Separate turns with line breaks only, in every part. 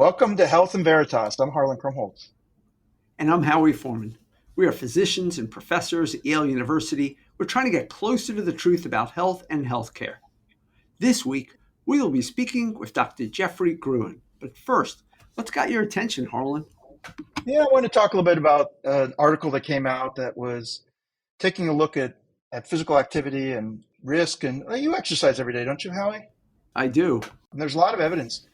Welcome to Health and Veritas. I'm Harlan.
And I'm Howie Foreman. We are physicians and professors at Yale University. We're trying to get closer to the truth about health and healthcare. This week, we will be speaking with Dr. Jeffrey Gruen. But first, what's got your attention, Harlan?
Yeah, I want to talk a little bit about an article that came out that was taking a look at physical activity and risk. And you exercise every day, don't you, Howie?
I do.
And there's a lot of evidence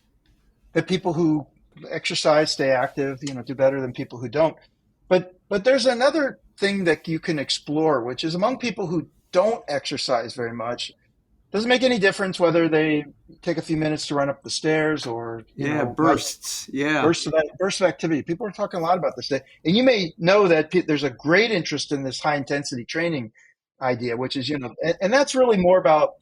that people who exercise, stay active, do better than people who don't. But there's another thing that you can explore, which is among people who don't exercise very much. Doesn't make any difference whether they take a few minutes to run up the stairs or
bursts.
Bursts of activity. People are talking a lot about this. And you may know that there's a great interest in this high intensity training idea, which is and that's really more about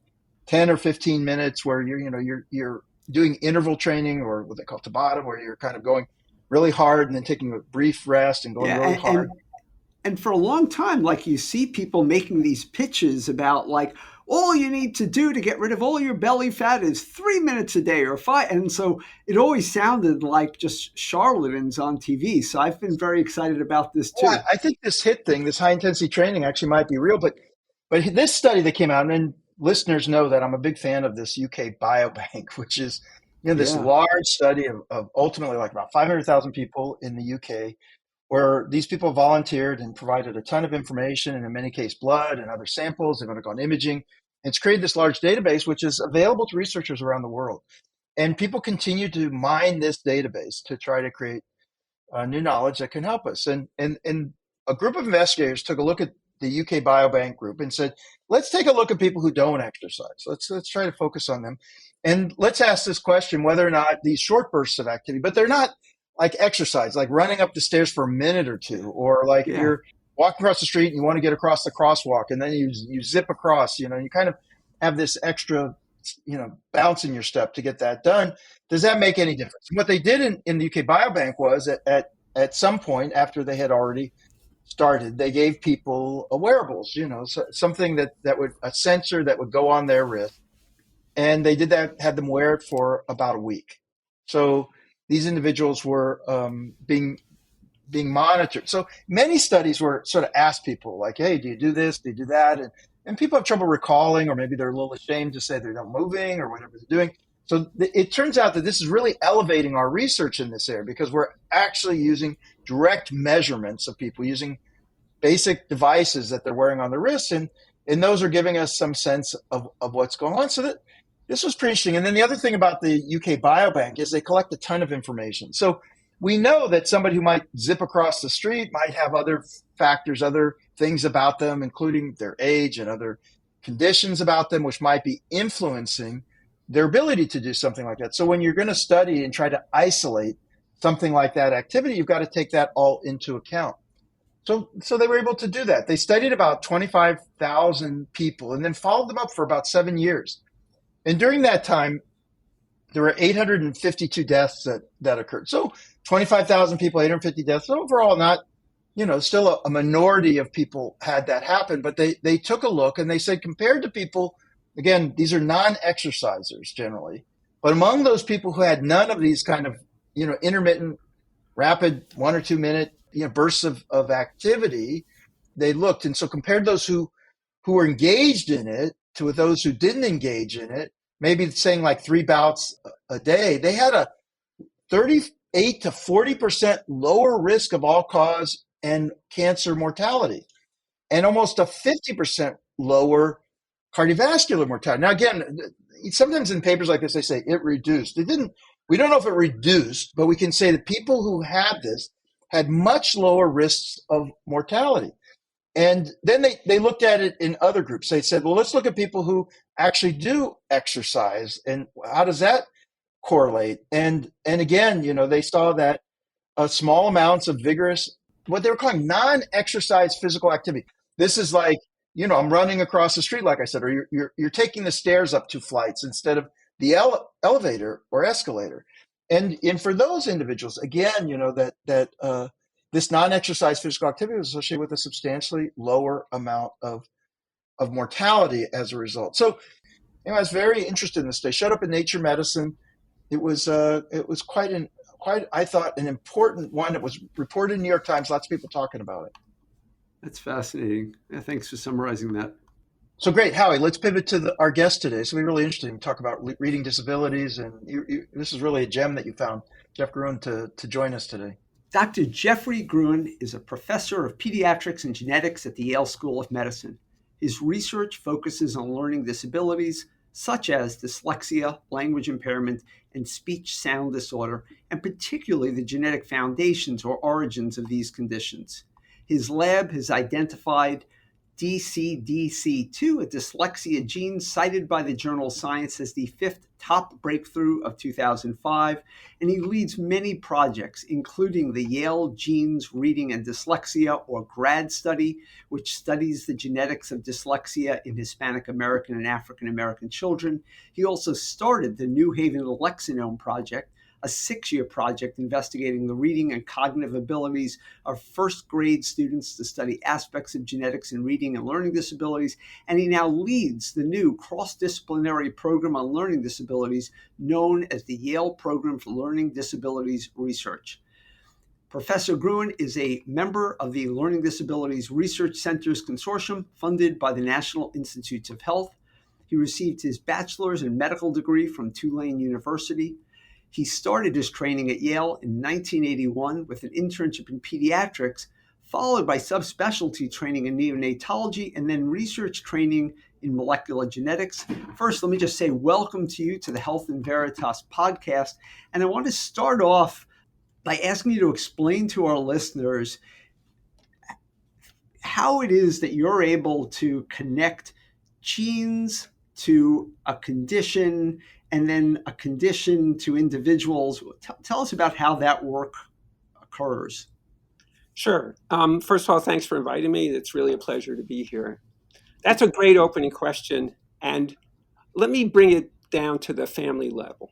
10 or 15 minutes where you're doing interval training, or what they call Tabata, where you're kind of going really hard and then taking a brief rest and going really hard.
And for a long time, like, you see people making these pitches about, like, all you need to do to get rid of all your belly fat is 3 minutes a day or 5. And so it always sounded like just charlatans on TV. So I've been very excited about this too.
Well, I think this HIIT thing, this high intensity training, actually might be real. But this study that came out, and listeners know that I'm a big fan of this UK Biobank, which is this large study of ultimately like about 500,000 people in the UK, where these people volunteered and provided a ton of information, and in many cases blood and other samples. They've undergone imaging. And it's created this large database, which is available to researchers around the world. And people continue to mine this database to try to create new knowledge that can help us. And a group of investigators took a look at the UK Biobank group and said, let's take a look at people who don't exercise. Let's try to focus on them. And let's ask this question, whether or not these short bursts of activity, but they're not like exercise, like running up the stairs for a minute or two, or like if you're walking across the street and you want to get across the crosswalk and then you zip across, you kind of have this extra, bounce in your step to get that done. Does that make any difference? And what they did in the UK Biobank was at some point after they had already started, they gave people wearables, something that would, a sensor that would go on their wrist. And they did that, had them wear it for about a week. So these individuals were being monitored. So many studies were sort of asked people like, hey, do you do this? Do you do that? And people have trouble recalling, or maybe they're a little ashamed to say they're not moving or whatever they're doing. So it turns out that this is really elevating our research in this area, because we're actually using direct measurements of people using basic devices that they're wearing on their wrists. And those are giving us some sense of what's going on. So that this was pretty interesting. And then the other thing about the UK Biobank is they collect a ton of information. So we know that somebody who might zip across the street might have other factors, other things about them, including their age and other conditions about them, which might be influencing their ability to do something like that. So when you're going to study and try to isolate something like that activity, you've got to take that all into account. So they were able to do that. They studied about 25,000 people and then followed them up for about 7 years. And during that time, there were 852 deaths that occurred. So 25,000 people, 850 deaths. So overall, not, still a minority of people had that happen. But they took a look and they said, compared to people, again, these are non-exercisers generally, but among those people who had none of these kind of, intermittent, rapid 1 or 2 minute, bursts of activity, they looked. And so compared those who were engaged in it to those who didn't engage in it, maybe saying like 3 bouts a day, they had a 38 to 40% lower risk of all-cause and cancer mortality, and almost a 50% lower cardiovascular mortality. Now, again, sometimes in papers like this, they say it reduced. It didn't. We don't know if it reduced, but we can say that people who had this had much lower risks of mortality. And then they looked at it in other groups. They said, well, let's look at people who actually do exercise, and how does that correlate? And again, they saw that small amounts of vigorous, what they were calling non-exercise physical activity. This is like, I'm running across the street, like I said, or you're taking the stairs up 2 flights instead of the elevator or escalator. And for those individuals, again, that this non-exercise physical activity was associated with a substantially lower amount of mortality as a result. So, I was very interested in this. They showed up in Nature Medicine. It was quite quite, I thought, an important one. It was reported in the New York Times, lots of people talking about it.
That's fascinating. Yeah, thanks for summarizing that.
So great, Howie. Let's pivot to our guest today. So we're really interesting to talk about reading disabilities, and this is really a gem that you found, Jeff Gruen, to join us today.
Dr. Jeffrey Gruen is a professor of pediatrics and genetics at the Yale School of Medicine. His research focuses on learning disabilities such as dyslexia, language impairment, and speech sound disorder, and particularly the genetic foundations or origins of these conditions. His lab has identified DCDC2, a dyslexia gene cited by the journal Science as the fifth top breakthrough of 2005, and he leads many projects, including the Yale Genes, Reading, and Dyslexia, or GRAD study, which studies the genetics of dyslexia in Hispanic American and African American children. He also started the New Haven Lexinome Project, a 6-year project investigating the reading and cognitive abilities of first grade students to study aspects of genetics in reading and learning disabilities. And he now leads the new cross-disciplinary program on learning disabilities known as the Yale Program for Learning Disabilities Research. Professor Gruen is a member of the Learning Disabilities Research Centers Consortium funded by the National Institutes of Health. He received his bachelor's and medical degree from Tulane University. He started his training at Yale in 1981 with an internship in pediatrics, followed by subspecialty training in neonatology and then research training in molecular genetics. First, let me just say welcome to you to the Health in Veritas podcast. And I want to start off by asking you to explain to our listeners how it is that you're able to connect genes to a condition and then a condition to individuals. Tell us about how that work occurs.
Sure. First of all, thanks for inviting me. It's really a pleasure to be here. That's a great opening question. And let me bring it down to the family level.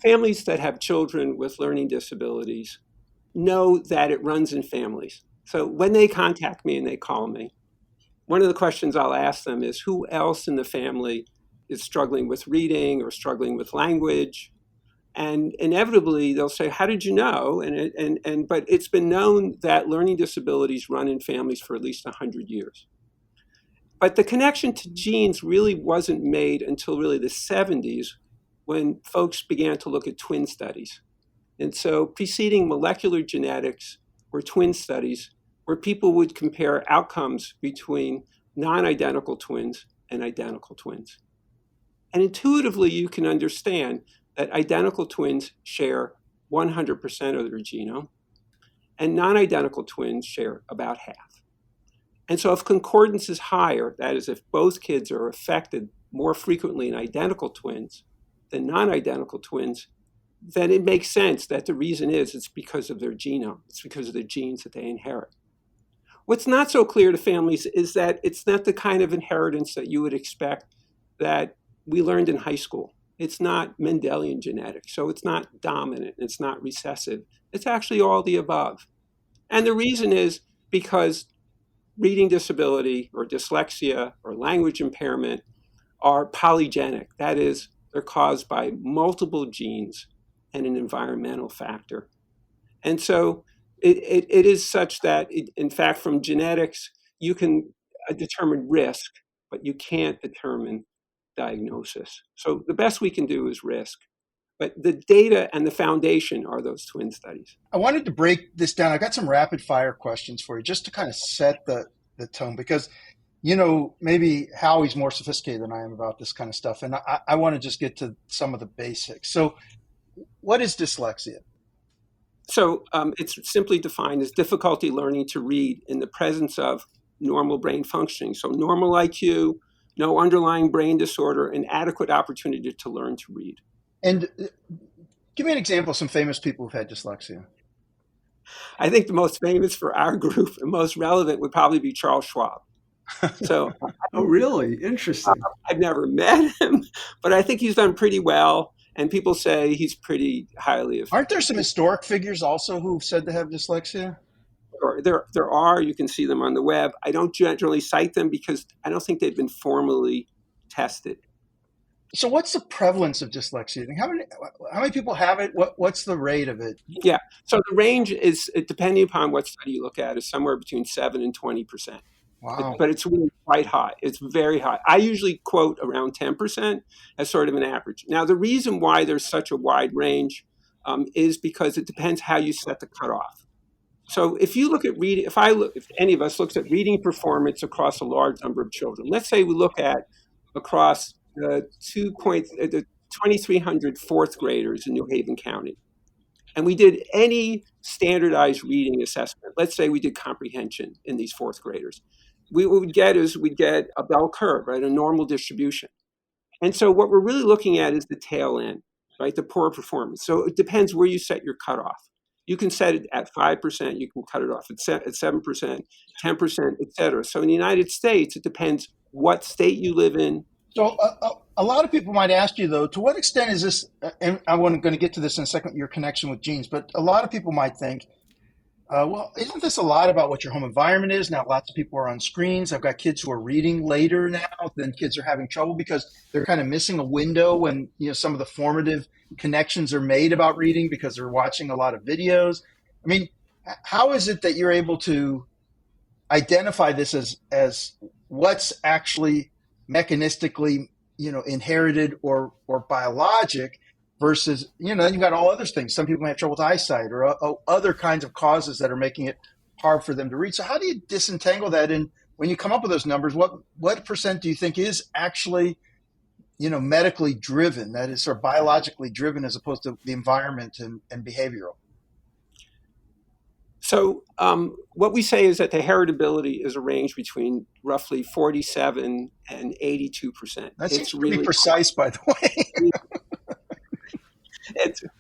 Families that have children with learning disabilities know that it runs in families. So when they contact me and they call me, one of the questions I'll ask them is who else in the family is struggling with reading or struggling with language. And inevitably, they'll say, how did you know? But it's been known that learning disabilities run in families for at least 100 years. But the connection to genes really wasn't made until really the 70s when folks began to look at twin studies. And so preceding molecular genetics were twin studies where people would compare outcomes between non-identical twins and identical twins. And intuitively, you can understand that identical twins share 100% of their genome, and non-identical twins share about half. And so if concordance is higher, that is, if both kids are affected more frequently in identical twins than non-identical twins, then it makes sense that the reason is it's because of their genome. It's because of the genes that they inherit. What's not so clear to families is that it's not the kind of inheritance that you would expect that we learned in high school. It's not Mendelian genetics, so it's not dominant, it's not recessive. It's actually all the above. And the reason is because reading disability or dyslexia or language impairment are polygenic. That is, they're caused by multiple genes and an environmental factor. And so it is such that, in fact, from genetics, you can determine risk, but you can't determine diagnosis. So the best we can do is risk. But the data and the foundation are those twin studies.
I wanted to break this down. I got some rapid fire questions for you just to kind of set the tone because, maybe Howie's more sophisticated than I am about this kind of stuff. And I want to just get to some of the basics. So what is dyslexia?
So it's simply defined as difficulty learning to read in the presence of normal brain functioning. So normal IQ, no underlying brain disorder, and adequate opportunity to learn to read.
And give me an example of some famous people who've had dyslexia.
I think the most famous for our group and most relevant would probably be Charles Schwab. So,
oh, really? Interesting.
I've never met him, but I think he's done pretty well. And people say he's pretty highly effective.
Aren't there some historic figures also who've said to have dyslexia?
There are. You can see them on the web. I don't generally cite them because I don't think they've been formally tested.
So what's the prevalence of dyslexia? How many people have it? What's the rate of it?
Yeah. So the range is, depending upon what study you look at, is somewhere between 7 and 20%.
Wow.
But it's really quite high. It's very high. I usually quote around 10% as sort of an average. Now, the reason why there's such a wide range is because it depends how you set the cutoff. So if you look at reading, if any of us looks at reading performance across a large number of children, let's say we look at across the 2,300 fourth graders in New Haven County, and we did any standardized reading assessment. Let's say we did comprehension in these fourth graders. What we'd get is we'd get a bell curve, right, a normal distribution. And so what we're really looking at is the tail end, right, the poor performance. So it depends where you set your cutoff. You can set it at 5%, you can cut it off at 7%, 10%, et cetera. So in the United States, it depends what state you live in.
So a lot of people might ask you, though, to what extent is this, and I'm going to get to this in a second, your connection with genes, but a lot of people might think, well, isn't this a lot about what your home environment is? Now, lots of people are on screens. I've got kids who are reading later now, then kids are having trouble because they're kind of missing a window when, some of the formative connections are made about reading because they're watching a lot of videos. I mean, how is it that you're able to identify this as what's actually mechanistically, inherited or biologic versus, then you've got all other things. Some people may have trouble with eyesight or other kinds of causes that are making it hard for them to read. So how do you disentangle that? And when you come up with those numbers, what percent do you think is actually, medically driven, that is sort of biologically driven as opposed to the environment and behavioral?
So what we say is that the heritability is a range between roughly 47 and 82%.
That seems pretty precise, by the way.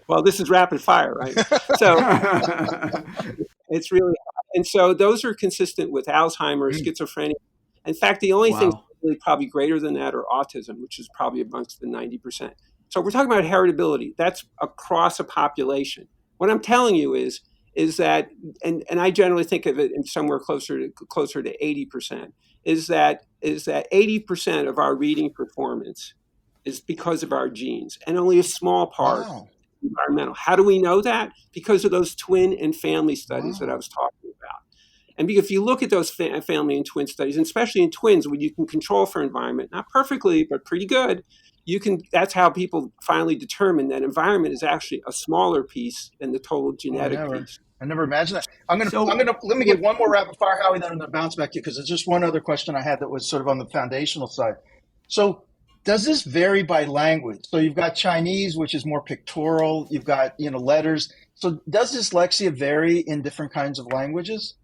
Well, this is rapid fire, right? So it's really high. And so those are consistent with Alzheimer's, schizophrenia. In fact, the only things really probably greater than that are autism, which is probably amongst the 90%. So we're talking about heritability. That's across a population. What I'm telling you is that, and I generally think of it in somewhere closer to 80%, is that 80% of our reading performance is because of our genes, and only a small part environmental. How do we know that? Because of those twin and family studies that I was talking about. And if you look at those family and twin studies, and especially in twins, when you can control for environment, not perfectly, but pretty good, that's how people finally determine that environment is actually a smaller piece than the total genetic piece.
I never imagined that. Let me get one more rapid fire, Howie, then I'm going to bounce back to you because there's just one other question I had that was sort of on the foundational side. So does this vary by language? So you've got Chinese, which is more pictorial. You've got, letters. So does dyslexia vary in different kinds of languages?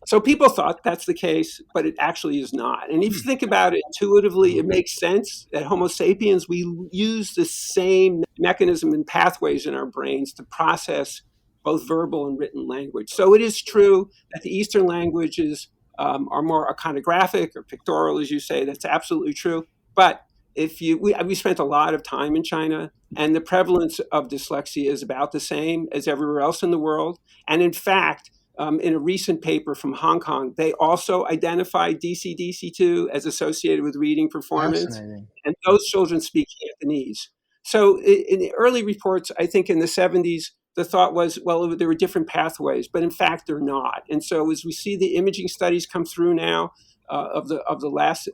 So people thought that's the case, but it actually is not. And if you think about it intuitively, it makes sense that Homo sapiens, we use the same mechanism and pathways in our brains to process both verbal and written language. So it is true that the Eastern languages are more iconographic or pictorial, as you say. That's absolutely true. But we spent a lot of time in China, and the prevalence of dyslexia is about the same as everywhere else in the world. And in fact, in a recent paper from Hong Kong, they also identified DC-DC2 as associated with reading performance. And those children speak Cantonese. So in the early reports, I think in the 70s, the thought was, well, there were different pathways, but in fact, they're not. And so as we see the imaging studies come through now of the last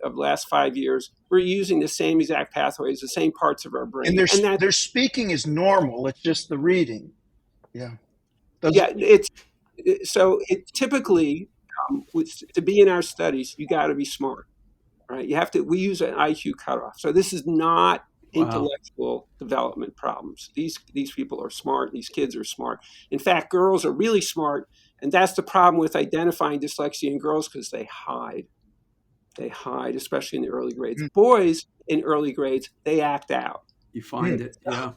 5 years, we're using the same exact pathways, the same parts of our brain.
And their speaking is normal. It's just the reading. Yeah.
Typically, to be in our studies, you got to be smart, right? We use an IQ cutoff. So this is not intellectual development problems. These people are smart. These kids are smart. In fact, girls are really smart. And that's the problem with identifying dyslexia in girls, because they hide. They hide, especially in the early grades. Boys in early grades, they act out.
You find it, yeah.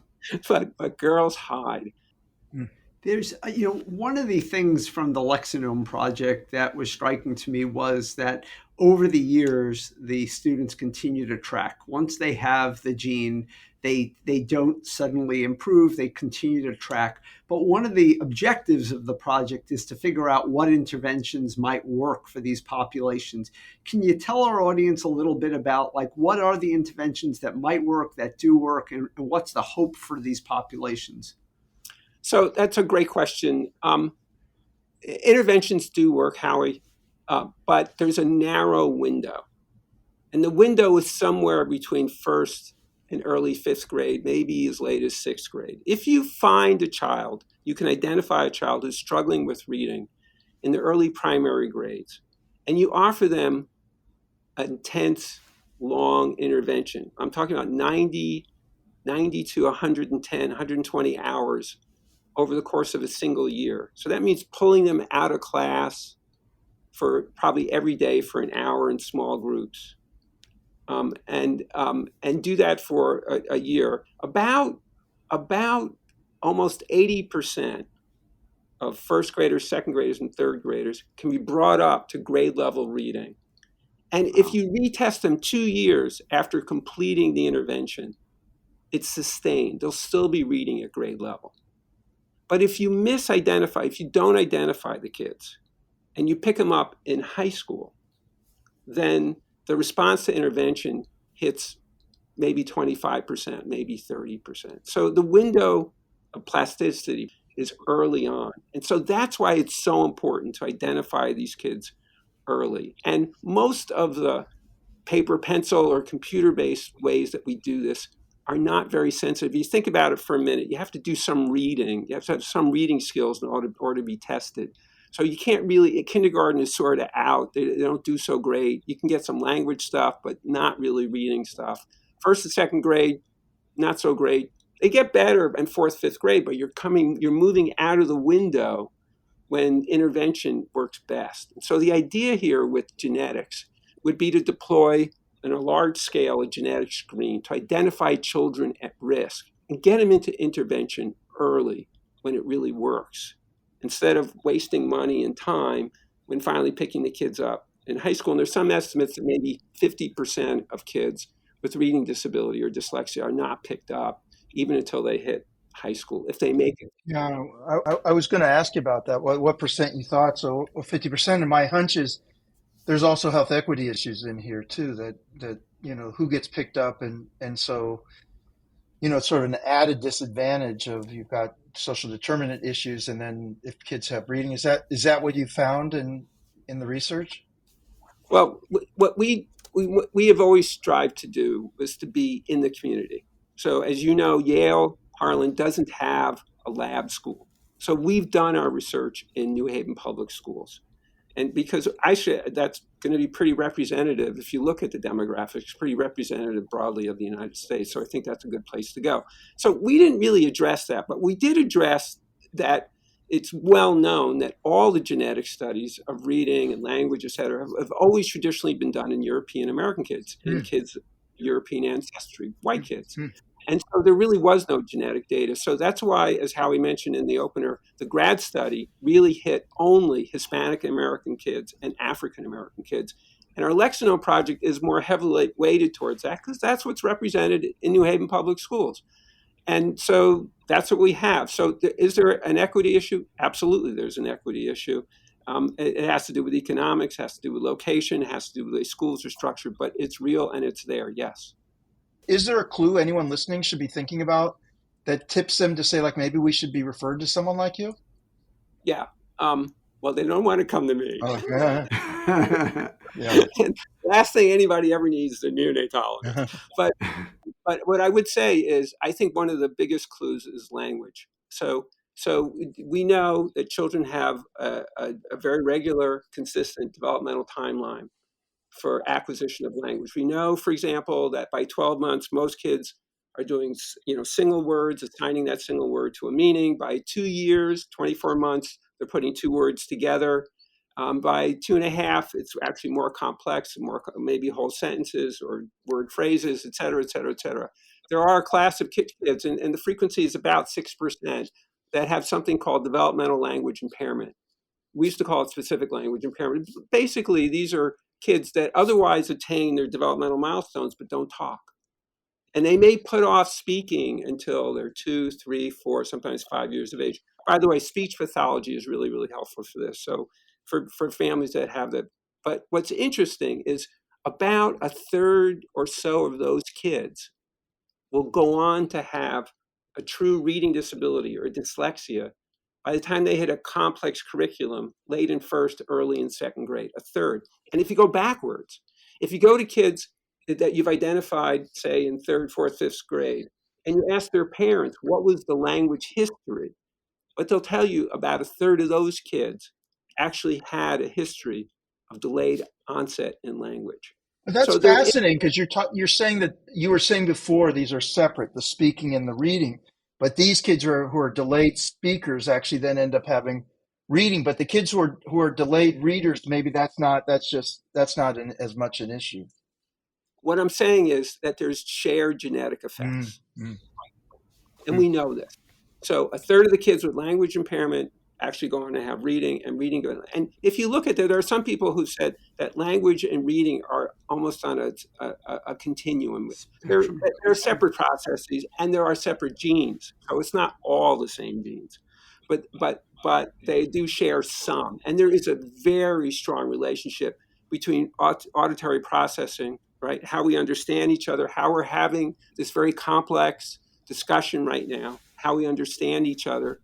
But girls hide.
There's, one of the things from the Lexinome project that was striking to me was that over the years, the students continue to track. Once they have the gene, they don't suddenly improve, they continue to track. But one of the objectives of the project is to figure out what interventions might work for these populations. Can you tell our audience a little bit about like what are the interventions that might work, that do work, and what's the hope for these populations?
So that's a great question. Interventions do work, Howie, but there's a narrow window. And the window is somewhere between first and early fifth grade, maybe as late as sixth grade. If you find a child, you can identify a child who's struggling with reading in the early primary grades, and you offer them an intense, long intervention. I'm talking about 90 to 110, 120 hours over the course of a single year. So that means pulling them out of class for probably every day for an hour in small groups. And do that for a year. About almost 80% of first graders, second graders, and third graders can be brought up to grade level reading. And if you retest them 2 years after completing the intervention, it's sustained. They'll still be reading at grade level. But if you if you don't identify the kids, and you pick them up in high school, then the response to intervention hits maybe 25%, maybe 30%. So the window of plasticity is early on. And so that's why it's so important to identify these kids early. And most of the paper, pencil, or computer-based ways that we do this are not very sensitive. You think about it for a minute. You have to do some reading. You have to have some reading skills in order to be tested. So you can't really, kindergarten is sort of out. They don't do so great. You can get some language stuff, but not really reading stuff. First and second grade, not so great. They get better in fourth, fifth grade, but you're moving out of the window when intervention works best. And so the idea here with genetics would be to deploy on a large scale a genetic screen to identify children at risk and get them into intervention early when it really works, instead of wasting money and time when finally picking the kids up in high school. And there's some estimates that maybe 50% of kids with reading disability or dyslexia are not picked up even until they hit high school, if they make it.
Yeah, I was going to ask you about that. What percent you thought? So 50%. And my hunch is there's also health equity issues in here too. That who gets picked up, and so it's sort of an added disadvantage of you've got social determinant issues, and then if kids have reading, is that what you found in the research?
Well, what we have always strived to do was to be in the community. So as you know, Yale, Harlan doesn't have a lab school. So we've done our research in New Haven public schools. And because that's going to be pretty representative, if you look at the demographics, pretty representative broadly of the United States. So I think that's a good place to go. So we didn't really address that, but we did address that it's well known that all the genetic studies of reading and language, et cetera, have always traditionally been done in European American kids, in kids of European ancestry, white kids. And so there really was no genetic data. So that's why, as Howie mentioned in the opener, the grad study really hit only Hispanic American kids and African American kids. And our Lexinome project is more heavily weighted towards that because that's what's represented in New Haven public schools. And so that's what we have. So is there an equity issue? Absolutely, there's an equity issue. It has to do with economics, has to do with location, has to do with the way schools are structured, but it's real and it's there, yes.
Is there a clue anyone listening should be thinking about that tips them to say, like, maybe we should be referred to someone like you?
Yeah. Well, they don't want to come to me.
Okay.
Yeah. Last thing anybody ever needs is a neonatologist. But what I would say is I think one of the biggest clues is language. So we know that children have a very regular, consistent developmental timeline for acquisition of language. We know, for example, that by 12 months, most kids are doing, single words, assigning that single word to a meaning. By 2 years, 24 months, they're putting two words together. By 2.5, it's actually more complex, more maybe whole sentences or word phrases, et cetera, et cetera, et cetera. There are a class of kids, and the frequency is about 6%, that have something called developmental language impairment. We used to call it specific language impairment. Basically, these are kids that otherwise attain their developmental milestones but don't talk. And they may put off speaking until they're 2, 3, 4, sometimes 5 years of age. By the way, speech pathology is really, really helpful for this. So for families that have that. But what's interesting is about a third or so of those kids will go on to have a true reading disability or dyslexia by the time they hit a complex curriculum late in first, early in second grade, a third. And if you go backwards, if you go to kids that you've identified, say, in third, fourth, fifth grade, and you ask their parents, what was the language history? What they'll tell you, about a third of those kids actually had a history of delayed onset in language.
But that's
So there is
fascinating because you're saying that you were saying before these are separate, the speaking and the reading. But these kids who are delayed speakers actually then end up having reading. But the kids who are delayed readers, maybe that's not as much an issue.
what I'm saying is that there's shared genetic effects. And we know this. So a third of the kids with language impairment actually go on to have reading and reading. And if you look at that, there are some people who said that language and reading are almost on a continuum. They're separate processes and there are separate genes. So it's not all the same genes, but they do share some. And there is a very strong relationship between auditory processing, right? How we understand each other, how we're having this very complex discussion right now, how we understand each other,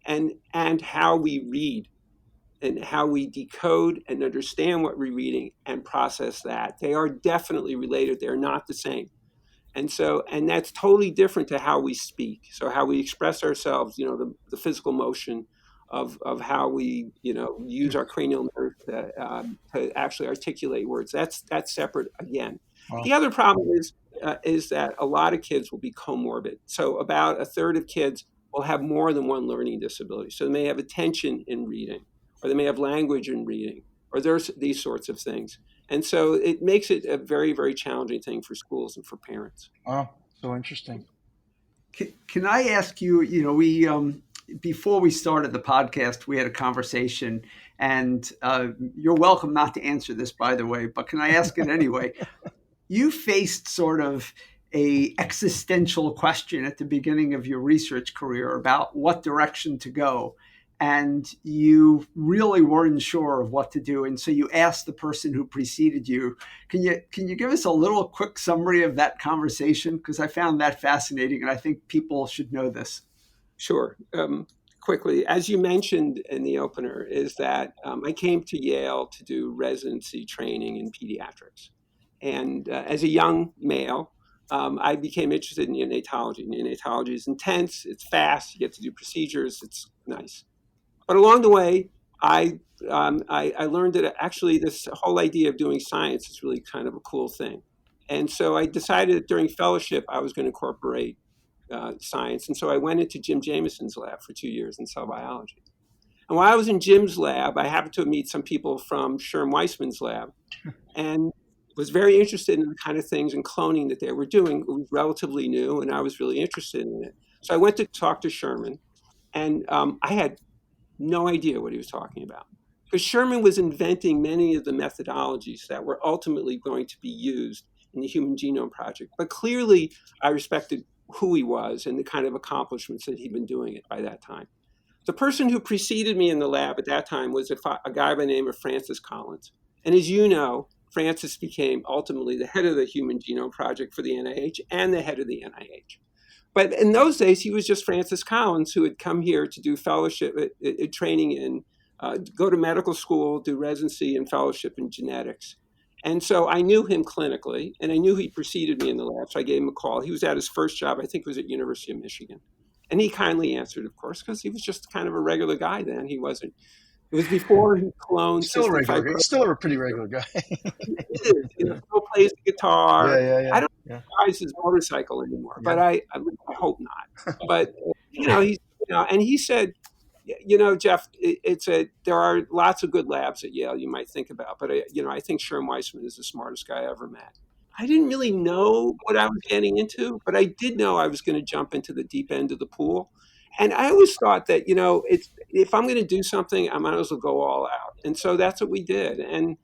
and how we read and how we decode and understand what we're reading and process that. They are definitely related. They're not the same. And that's totally different to how we speak. So how we express ourselves, the physical motion of how we, use our cranial nerve to actually articulate words. That's separate again.
Wow.
The other problem is that a lot of kids will be comorbid. So about a third of kids will have more than one learning disability. So they may have attention in reading, or they may have language in reading, or there's these sorts of things. And so it makes it a very, very challenging thing for schools and for parents.
Oh, so interesting.
Can I ask you, we before we started the podcast, we had a conversation, and you're welcome not to answer this, by the way, but can I ask it anyway? You faced sort of a existential question at the beginning of your research career about what direction to go. And you really weren't sure of what to do. And so you asked the person who preceded you. Can you give us a little quick summary of that conversation? Because I found that fascinating, and I think people should know this.
Sure. Quickly, as you mentioned in the opener, is that I came to Yale to do residency training in pediatrics. And as a young male, I became interested in neonatology. Neonatology is intense, it's fast, you get to do procedures, it's nice. But along the way, I learned that actually this whole idea of doing science is really kind of a cool thing. And so I decided that during fellowship, I was going to incorporate science. And so I went into Jim Jameson's lab for 2 years in cell biology. And while I was in Jim's lab, I happened to meet some people from Sherm Weissman's lab and was very interested in the kind of things in cloning that they were doing. It was relatively new, and I was really interested in it. So I went to talk to Sherman, and I had no idea what he was talking about. Because Sherman was inventing many of the methodologies that were ultimately going to be used in the Human Genome Project. But clearly, I respected who he was and the kind of accomplishments that he'd been doing it by that time. The person who preceded me in the lab at that time was a guy by the name of Francis Collins. And as you know, Francis became ultimately the head of the Human Genome Project for the NIH and the head of the NIH. But in those days, he was just Francis Collins, who had come here to do fellowship training in, go to medical school, do residency and fellowship in genetics. And so I knew him clinically, and I knew he preceded me in the lab, so I gave him a call. He was at his first job, I think it was at University of Michigan. And he kindly answered, of course, because he was just kind of a regular guy then. He wasn't. It was before he cloned.
Still a pretty regular guy.
He is. Still plays the guitar.
Yeah.
I don't know if he rides his motorcycle anymore, but I hope not. But he's and he said, Jeff, there are lots of good labs at Yale you might think about, but I think Sherm Weissman is the smartest guy I ever met. I didn't really know what I was getting into, but I did know I was going to jump into the deep end of the pool. And I always thought that, if I'm going to do something, I might as well go all out. And so that's what we did. And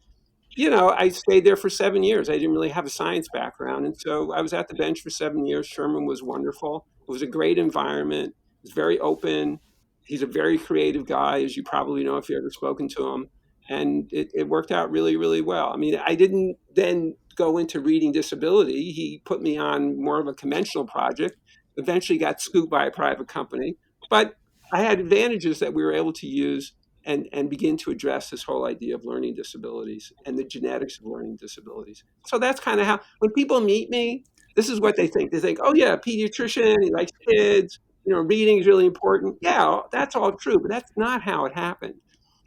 I stayed there for 7 years. I didn't really have a science background. And so I was at the bench for 7 years. Sherman was wonderful. It was a great environment. It was very open. He's a very creative guy, as you probably know if you've ever spoken to him. And it worked out really, really well. I mean, I didn't then go into reading disability. He put me on more of a conventional project, eventually got scooped by a private company. But I had advantages that we were able to use and begin to address this whole idea of learning disabilities and the genetics of learning disabilities. So that's kind of how, when people meet me, this is what they think. They think, oh, yeah, pediatrician, he likes kids, reading is really important. Yeah, that's all true, but that's not how it happened.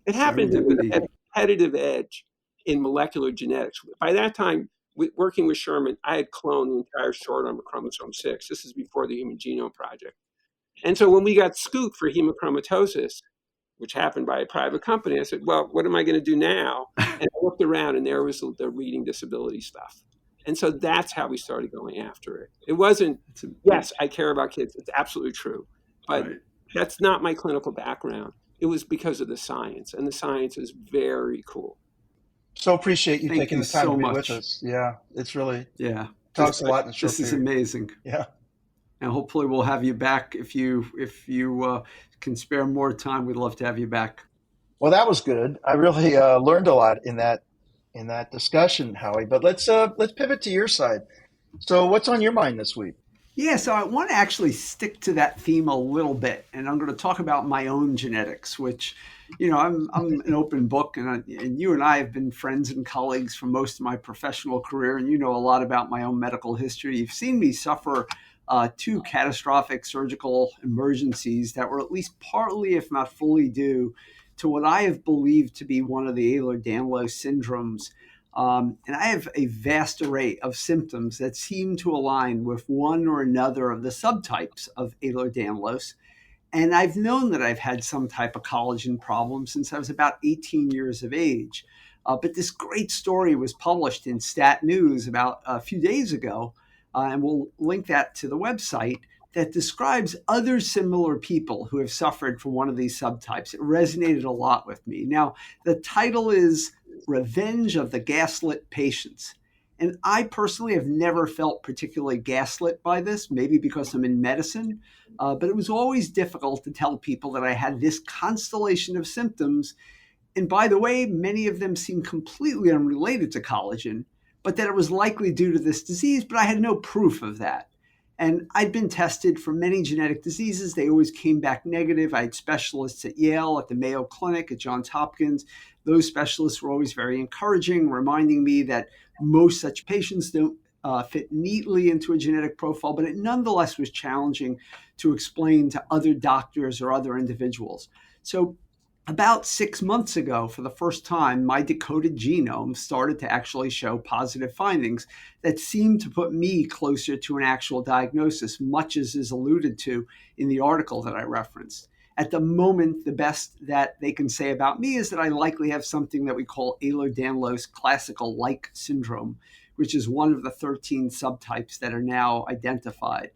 It happened with a
Serendipity.
competitive edge in molecular genetics. By that time, working with Sherman, I had cloned the entire short arm of chromosome 6. This is before the Human Genome Project. And so when we got scooped for hemochromatosis, which happened by a private company, I said, well, what am I going to do now? And I looked around and there was the reading disability stuff. And so that's how we started going after it. It wasn't, yes, I care about kids. It's absolutely true. But
Right.
that's not my clinical background. It was because of the science. And the science is very cool.
So appreciate you
Thank
taking
you
the time
so
to be with
much.
us. Yeah, it's really
Yeah,
talks a lot in a short
this is
period.
amazing.
Yeah.
And hopefully we'll have you back if you can spare more time. We'd love to have you back.
Well, that was good. I really learned a lot in that discussion, Howie. But let's pivot to your side. So, what's on your mind this week?
Yeah, so I want to actually stick to that theme a little bit, and I'm going to talk about my own genetics, which, I'm an open book, and you and I have been friends and colleagues for most of my professional career, and you know a lot about my own medical history. You've seen me suffer two catastrophic surgical emergencies that were at least partly, if not fully, due to what I have believed to be one of the Ehlers-Danlos syndromes. And I have a vast array of symptoms that seem to align with one or another of the subtypes of Ehlers-Danlos. And I've known that I've had some type of collagen problem since I was about 18 years of age. But this great story was published in Stat News about a few days ago, and we'll link that to the website, that describes other similar people who have suffered from one of these subtypes. It resonated a lot with me. Now, the title is Revenge of the Gaslit Patients. And I personally have never felt particularly gaslit by this, maybe because I'm in medicine, but it was always difficult to tell people that I had this constellation of symptoms. And by the way, many of them seemed completely unrelated to collagen, but that it was likely due to this disease, but I had no proof of that. And I'd been tested for many genetic diseases. They always came back negative. I had specialists at Yale, at the Mayo Clinic, at Johns Hopkins. Those specialists were always very encouraging, reminding me that most such patients don't fit neatly into a genetic profile, but it nonetheless was challenging to explain to other doctors or other individuals. So about 6 months ago, for the first time, my decoded genome started to actually show positive findings that seemed to put me closer to an actual diagnosis, much as is alluded to in the article that I referenced. At the moment, the best that they can say about me is that I likely have something that we call Ehlers-Danlos classical-like syndrome, which is one of the 13 subtypes that are now identified.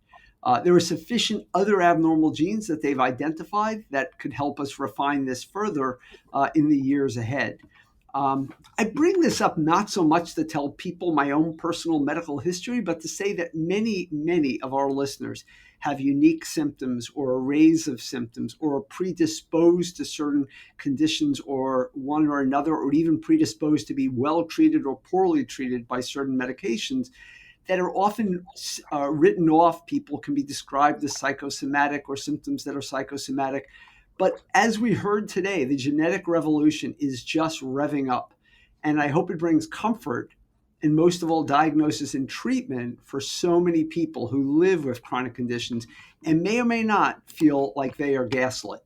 There are sufficient other abnormal genes that they've identified that could help us refine this further in the years ahead. I bring this up not so much to tell people my own personal medical history, but to say that many, many of our listeners have unique symptoms or arrays of symptoms or are predisposed to certain conditions or one or another, or even predisposed to be well treated or poorly treated by certain medications that are often written off. People can be described as psychosomatic or symptoms that are psychosomatic. But as we heard today, the genetic revolution is just revving up. And I hope it brings comfort and most of all, diagnosis and treatment for so many people who live with chronic conditions and may or may not feel like they are gaslit.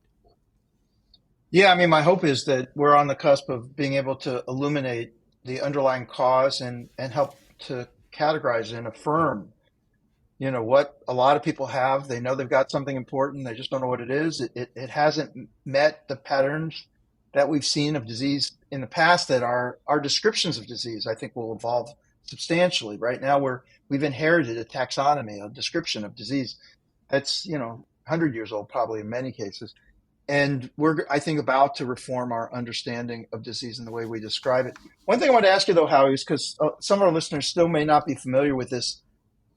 Yeah, I mean, my hope is that we're on the cusp of being able to illuminate the underlying cause and help to categorize and affirm, what a lot of people have. They know they've got something important. They just don't know what it is. It hasn't met the patterns that we've seen of disease in the past, that our descriptions of disease, I think, will evolve substantially. Right now, we've inherited a taxonomy, a description of disease that's, 100 years old, probably in many cases. And we're, I think, about to reform our understanding of disease and the way we describe it. One thing I want to ask you, though, Howie, is because some of our listeners still may not be familiar with this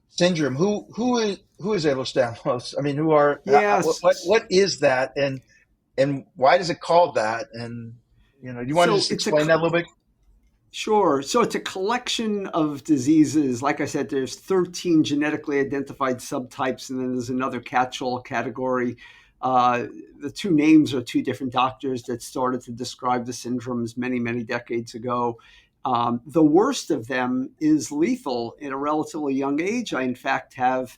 syndrome. Who is Ehlers-Danlos? I mean,
Yes.
what is that, and why is it called that? And do you want to just explain that a little bit?
Sure. So it's a collection of diseases. Like I said, there's 13 genetically identified subtypes, and then there's another catch-all category. The two names are two different doctors that started to describe the syndromes many, many decades ago. The worst of them is lethal in a relatively young age. I, in fact, have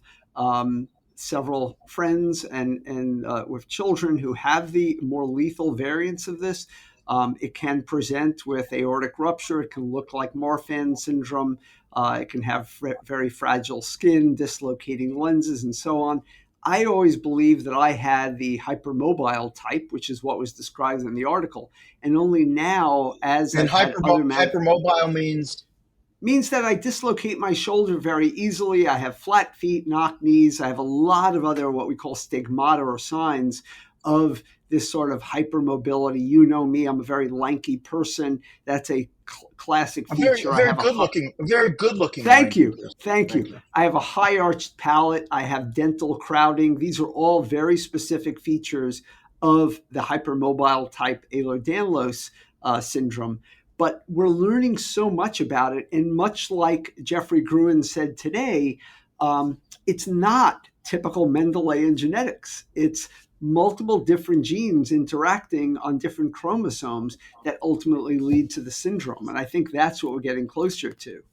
several friends and with children who have the more lethal variants of this. It can present with aortic rupture. It can look like Marfan syndrome. It can have very fragile skin, dislocating lenses, and so on. I always believed that I had the hypermobile type, which is what was described in the article. And only now, as
and hypermobile means
that I dislocate my shoulder very easily. I have flat feet, knock knees. I have a lot of other what we call stigmata or signs of this sort of hypermobility. You know me, I'm a very lanky person. That's a classic feature.
Very good looking.
Thank you. I have a high arched palate. I have dental crowding. These are all very specific features of the hypermobile type Ehlers-Danlos syndrome. But we're learning so much about it. And much like Jeffrey Gruen said today, it's not typical Mendelian genetics. It's multiple different genes interacting on different chromosomes that ultimately lead to the syndrome. And I think that's what we're getting closer to.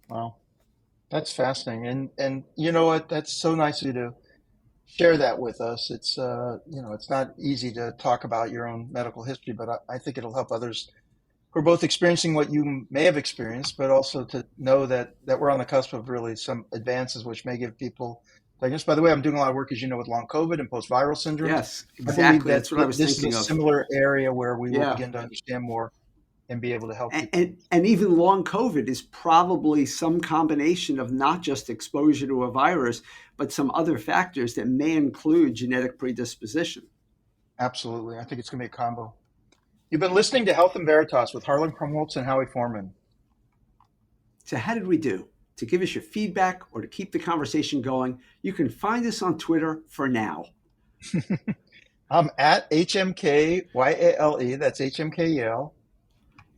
Wow. That's fascinating. And you know what? That's so nice of you to share that with us. It's, it's not easy to talk about your own medical history, but I think it'll help others who are both experiencing what you may have experienced, but also to know that we're on the cusp of really some advances which may give people diagnosis. By the way, I'm doing a lot of work, as you know, with long COVID and post-viral syndrome.
Yes, exactly. That's what I was thinking of.
This is a similar area where we will begin to understand more and be able to help people.
And even long COVID is probably some combination of not just exposure to a virus, but some other factors that may include genetic predisposition.
Absolutely. I think it's going to be a combo. You've been listening to Health and Veritas with Harlan and Howie Foreman.
So how did we do? To give us your feedback or to keep the conversation going, you can find us on Twitter for now.
I'm at HMKYALE. That's HMK Yale.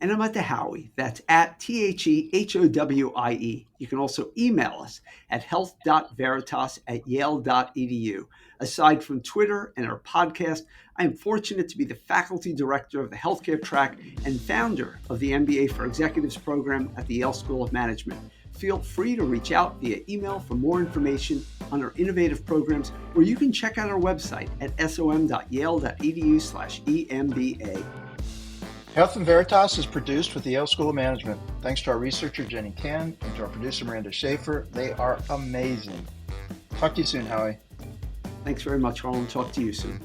And I'm at the Howie. That's at THEHOWIE. You can also email us at health.veritas@yale.edu. Aside from Twitter and our podcast, I am fortunate to be the faculty director of the healthcare track and founder of the MBA for Executives program at the Yale School of Management. Feel free to reach out via email for more information on our innovative programs, or you can check out our website at som.yale.edu/EMBA.
Health and Veritas is produced with the Yale School of Management. Thanks to our researcher, Jenny Can, and to our producer, Miranda Schaefer. They are amazing. Talk to you soon, Howie.
Thanks very much, Harlan. Talk to you soon.